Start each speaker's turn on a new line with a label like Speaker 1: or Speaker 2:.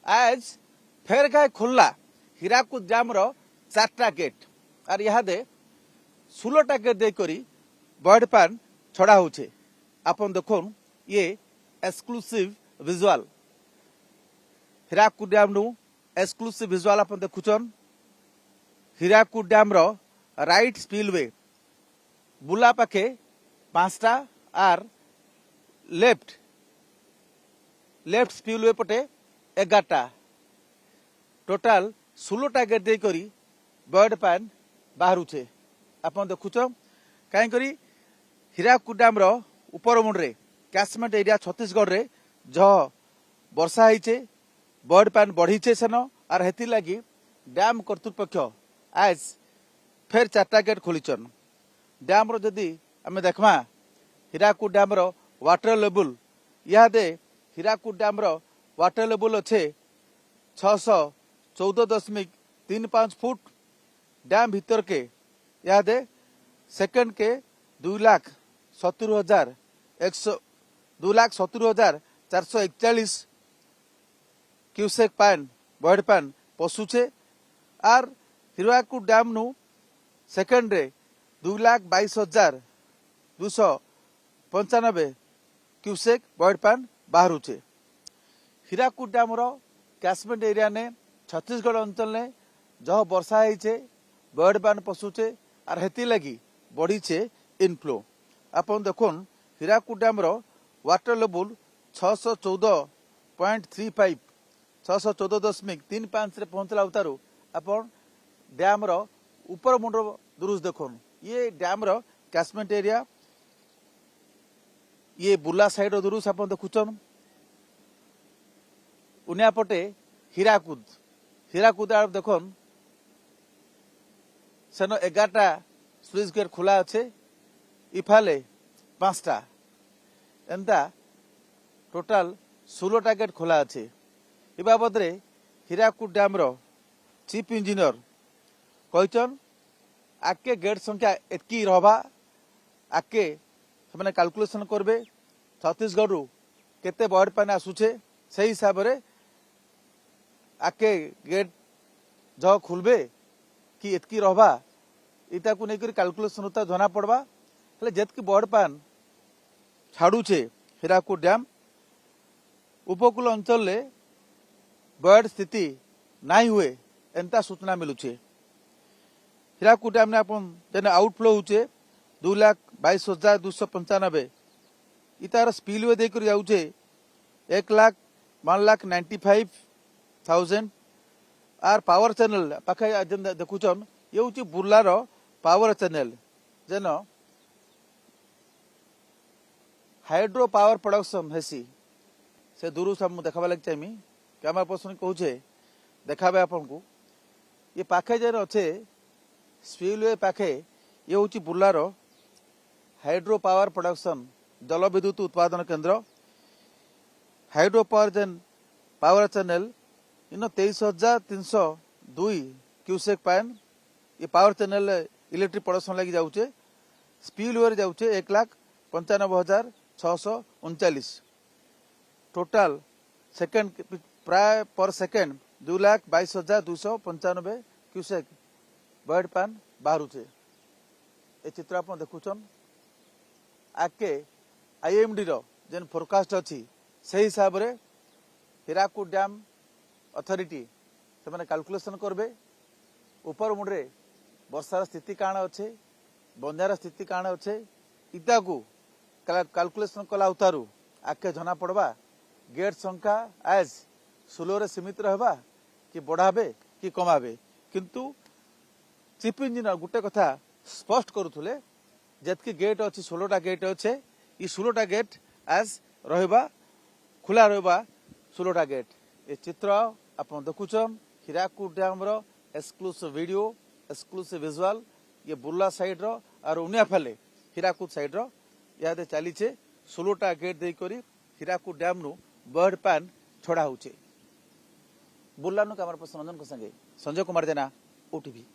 Speaker 1: आज फेर गाय खोलला हीराकुद डैम रो 4टा गेट और इहादे 16टा गेट देकरी बर्ड पान छड़ा होचे। आपन देखुन ये एक्सक्लूसिव विजुअल हीराकुद डैम नु एक्सक्लूसिव विजुअल आपन देखुचन। Hirakud dam row right spillway बुला पाखे 5टा और लेफ्ट स्पिलवे पटे 11टा टोटाल 16टा गेट दे करी बर्ड पान बाहरुचे। आपन देखुच कहीं करी हीराकुद डैम रो ऊपर मुंडरे कैचमेंट एरिया छत्तीसगढ़ रे जह वर्षा होइचे बर्ड पान बढ़ीचे सेन और हेती लगी डैम कर्तृपक्ष आज फेर 4टा गेट खोलीचन। डैम रो जदि आमे देखमा हीराकुद डैम रो वाटर लेवल इहादे हीराकुद डैम रो वाटर लेवल अच्छे 614.35 फुट। डैम भीतर के इहादे सेकंड के 2,70,441 क्यूसेक पान बर्ड पान पशुचे और हीराकुद डैम नु सेकंड रे 2,22,295 क्यूसेक बर्ड पान बाहरुचे। हीराकुद डैम रो कैचमेंट एरिया ने छत्तीसगढ़ अंचल ने जह वर्षा होइचे बर्ड पान पशुचे और हेती लगी बढ़ीचे इनफ्लो। आपन देखुन हीराकुद डैम रो वाटर लेवल 614.35 614.35 रे पहुंचला उतारू आपन डैम रो ऊपर मुंड दुरुस देखुन। ये डैम रो कैचमेंट एरिया ये बुला साइड दुरुस आपन देखुचन। उनिया पटे हीराकुद आड़ देखुन सेन 11टा स्लुइस गेट खुला अच्छे इफाले 5टा एंता टोटाल 16टा गेट खुला अच्छे। इ बाबद रे हीराकुद डैम रो चीफ इंजीनियर कहचन आके गेट संख्या एतकी रहबा आके से कैलकुलेशन करबे छत्तीसगढ़ रु केते बर्ड पान आसुचे से हिसाब रे आके गेट जो खुलबे कि एतकी रहबा इटा को लेकर कैलकुलेशन होता जना पड़वा हेले जेतकी बर्ड पान छाड़ुचे हीराकुद डैम उपकूल अंचल ले बर्ड स्थिति नाई हुए एंता सूचना मिलुचे। हीराकुद डैम ने अपन जेने आउटफ्लो होचे 2,22,295 इतार स्पिलवे देकर जाउचे 1,95,000 आर पावर चैनल पाखे देखुचन ये हूँ बुर्लार पावर चैनल जेन हाइड्रो पावर प्रोडक्शन हेसी से दूर से देखा लगे चाहिए कैमरा पर्सन कहूचे देखाबे आपन को ये पाखे जेन अच्छे स्पिलवे पाखे ये हूँ बुर्लार हाइड्रो पावर प्रोडक्शन जल विद्युत उत्पादन केन्द्र हाइड्रो पावर जेन पावर चैनल इन 23,302 क्यूसेक पान ये पावर चैनल इलेक्ट्रिक प्रोडक्शन लगी जाऊे स्पिलवे जाऊे 1,95,639 टोटाल सेकेंड प्राय पर सेकेंड 2,22,295 क्यूसेक बर्ड पान बाहरुचे। ये चित्र आप देखुचन आके आईएमडी रो जेन फोरकास्ट अच्छी से हिसाब रे हीराकुद डैम अथॉरिटी से कैलकुलेशन करबे ऊपर मुंडरे वर्षार स्थिति काण अच्छे बंजार स्थिति काण अच्छे इटा को कैलकुलेशन कला उतारू आके जना पड़वा गेट संख्या आज 16 रे सीमित रहबा कि बढ़ाबे कि कमाबे। किंतु चीफ इंजीनियर गुटे कथा स्पष्ट करुथुले जेतकी गेट अच्छी 16टा गेट अच्छे ये 16टा गेट आज रहबा खुला रहबा 16टा गेट। ये चित्र आप देखुचन हीराकुद डैम रो एक्सक्लूसिव वीडियो एक्सक्लूसिव विजुअल ये बुर्ला साइड रो और उनिया फाले हीराकुद साइड रो यादे चलीचे 16टा गेट दे करी हीराकुद डैम नु बर्ड पान छड़ा होचे। बुर्ला नु कैमरा पर्सन रंजन को संगे संजय कुमार जेना ओटीवी।